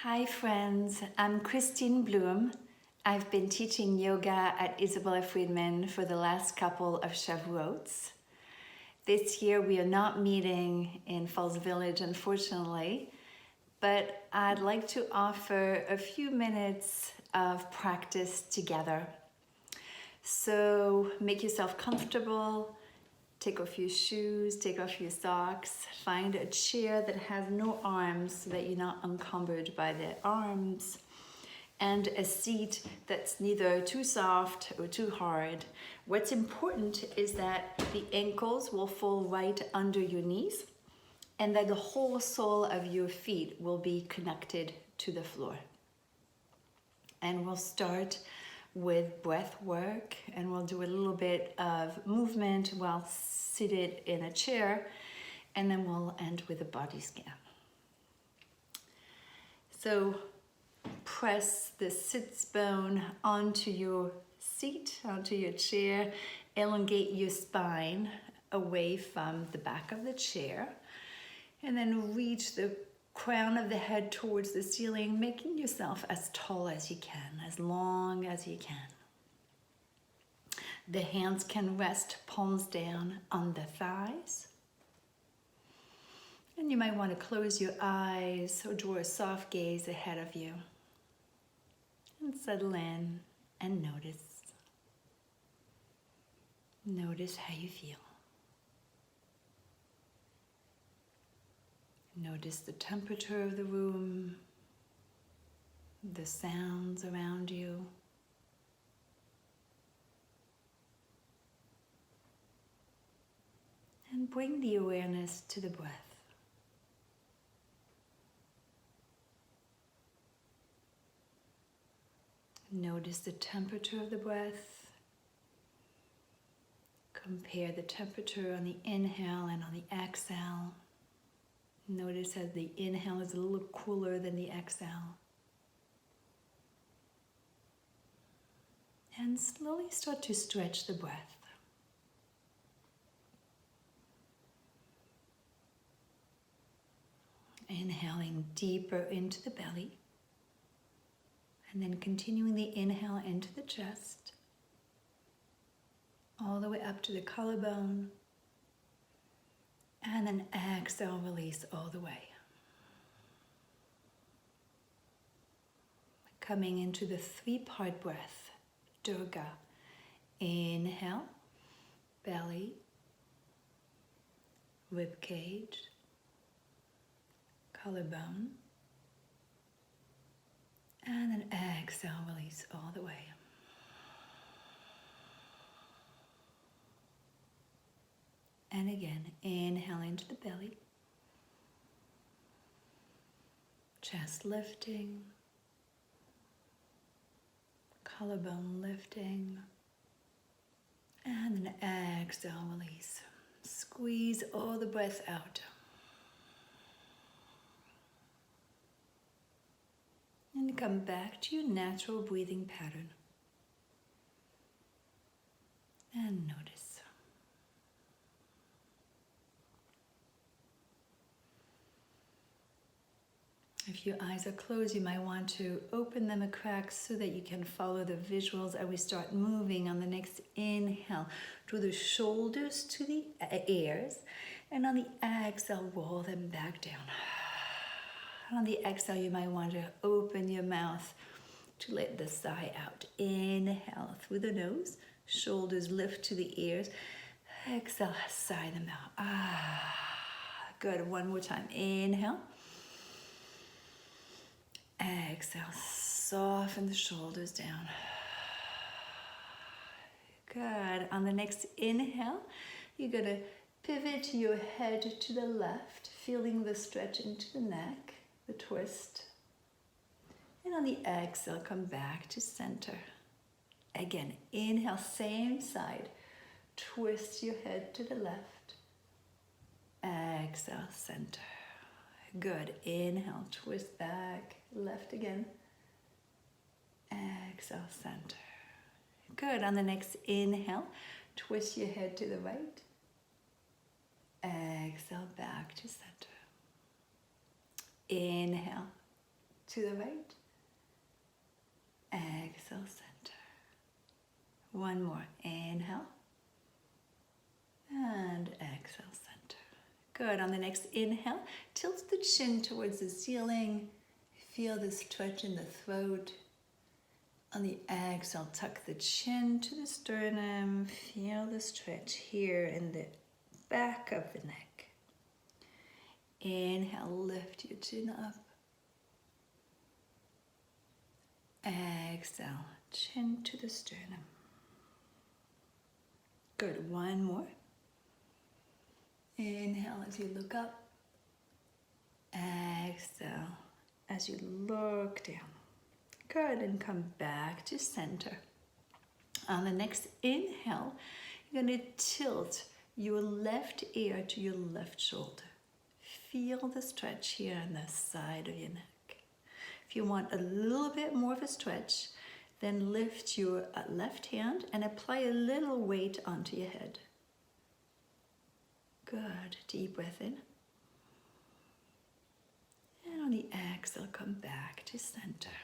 Hi friends, I'm Christine Bloom. I've been teaching yoga at Isabella Friedman for the last couple of Shavuots. This year we are not meeting in Falls Village, unfortunately, but I'd like to offer a few minutes of practice together. So make yourself comfortable. Take off your shoes, take off your socks, find a chair that has no arms so that you're not encumbered by the arms, and a seat that's neither too soft or too hard. What's important is that the ankles will fall right under your knees and that the whole sole of your feet will be connected to the floor. And we'll start with breath work, and we'll do a little bit of movement while seated in a chair, and then we'll end with a body scan. So press the sits bone onto your seat, onto your chair, elongate your spine away from the back of the chair, and then reach the crown of the head towards the ceiling, making yourself as tall as you can, as long as you can. The hands can rest palms down on the thighs. And you might want to close your eyes or draw a soft gaze ahead of you. And settle in and notice. Notice how you feel. Notice the temperature of the room, the sounds around you. And bring the awareness to the breath. Notice the temperature of the breath. Compare the temperature on the inhale and on the exhale. Notice as the inhale is a little cooler than the exhale. And slowly start to stretch the breath. Inhaling deeper into the belly. And then continuing the inhale into the chest. All the way up to the collarbone. And then exhale, release all the way. Coming into the three-part breath, Durga. Inhale, belly, rib cage, collarbone. And then exhale, release all the way. And again, inhale into the belly. Chest lifting. Collarbone lifting. And then exhale, release. Squeeze all the breath out. And come back to your natural breathing pattern. And notice. If your eyes are closed, you might want to open them a crack so that you can follow the visuals as we start moving on the next inhale. Draw the shoulders to the ears, and on the exhale, roll them back down. On the exhale, you might want to open your mouth to let the sigh out. Inhale through the nose, shoulders lift to the ears. Exhale, sigh them out. Good, one more time. Inhale. Exhale, soften the shoulders down. Good. On the next inhale, you're going to pivot your head to the left, feeling the stretch into the neck, the twist. And on the exhale, come back to center. Again, inhale, same side. Twist your head to the left. Exhale, center. Good. Inhale, twist back, left again. Exhale, center. Good. On the next inhale, twist your head to the right. Exhale, back to center. Inhale, to the right. Exhale, center. One more. Inhale. And exhale, center. Good. On the next inhale, tilt the chin towards the ceiling. Feel the stretch in the throat. On the exhale, tuck the chin to the sternum. Feel the stretch here in the back of the neck. Inhale, lift your chin up. Exhale, chin to the sternum. Good. One more. Inhale as you look up. Exhale as you look down. Good. And come back to center. On the next inhale, you're going to tilt your left ear to your left shoulder. Feel the stretch here on the side of your neck. If you want a little bit more of a stretch, then lift your left hand and apply a little weight onto your head. Good. Deep breath in. And on the exhale, come back to center.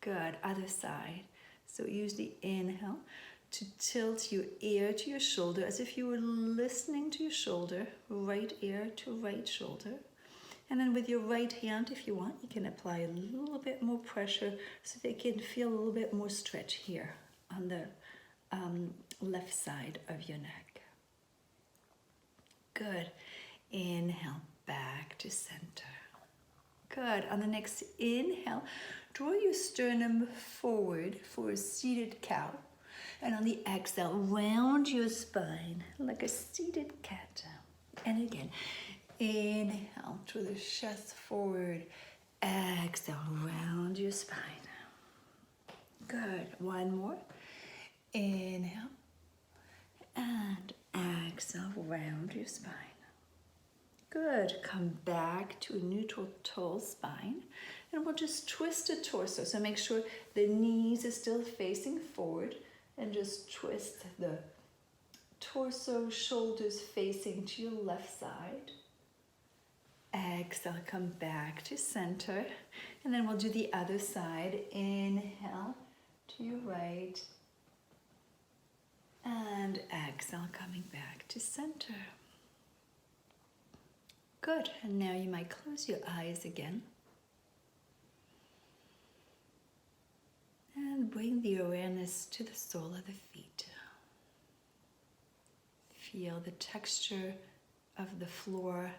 Good. Other side. So use the inhale to tilt your ear to your shoulder as if you were listening to your shoulder, right ear to right shoulder. And then with your right hand, if you want, you can apply a little bit more pressure so that you can feel a little bit more stretch here on the left side of your neck. Good. Inhale, back to center. Good. On the next inhale, draw your sternum forward for a seated cow. And on the exhale, round your spine like a seated cat. And again, inhale, draw the chest forward. Exhale, round your spine. Good. One more. Inhale. And exhale, round your spine. Good. Come back to a neutral tall spine. And we'll just twist the torso. So make sure the knees are still facing forward. And just twist the torso, shoulders facing to your left side. Exhale, come back to center. And then we'll do the other side. Inhale to your right. And exhale, coming back to center. Good. And now you might close your eyes again. And bring the awareness to the sole of the feet. Feel the texture of the floor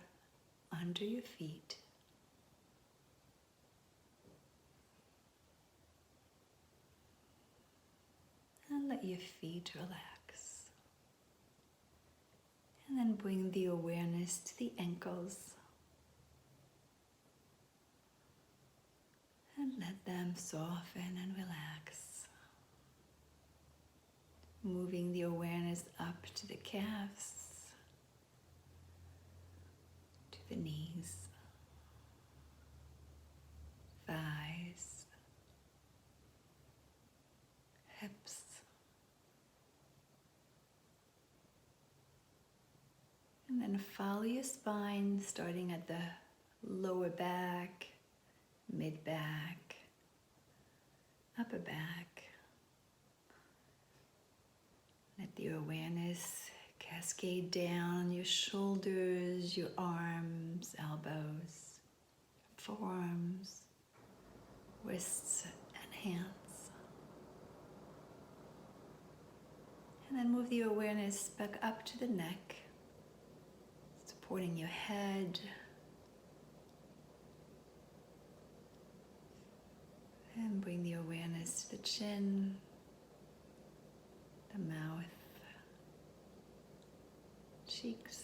under your feet. And let your feet relax. And then bring the awareness to the ankles. And let them soften and relax. Moving the awareness up to the calves, to the knees, thighs, hips, and then follow your spine starting at the lower back, mid-back, upper back. Let the awareness cascade down your shoulders, your arms, elbows, forearms, wrists, and hands. And then move the awareness back up to the neck, supporting your head. And bring the awareness to the chin, the mouth, cheeks,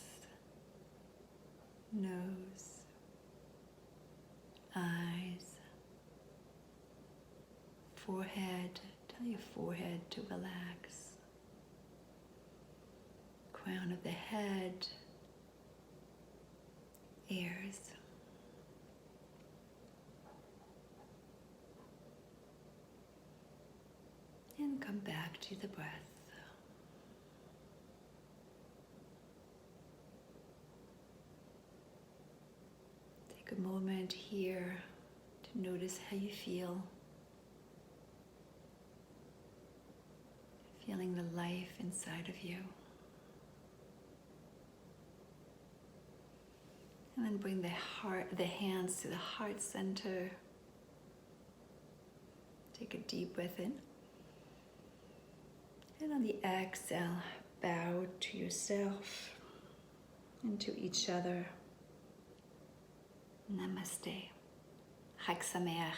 nose, eyes, forehead. Tell your forehead to relax. Crown of the head, ears. And come back to the breath. Take a moment here to Notice how you feel. Feeling the life inside of you. And then bring the hands to the heart center. Take a deep breath in. And on the exhale, bow to yourself and to each other. Namaste. Chag Sameach.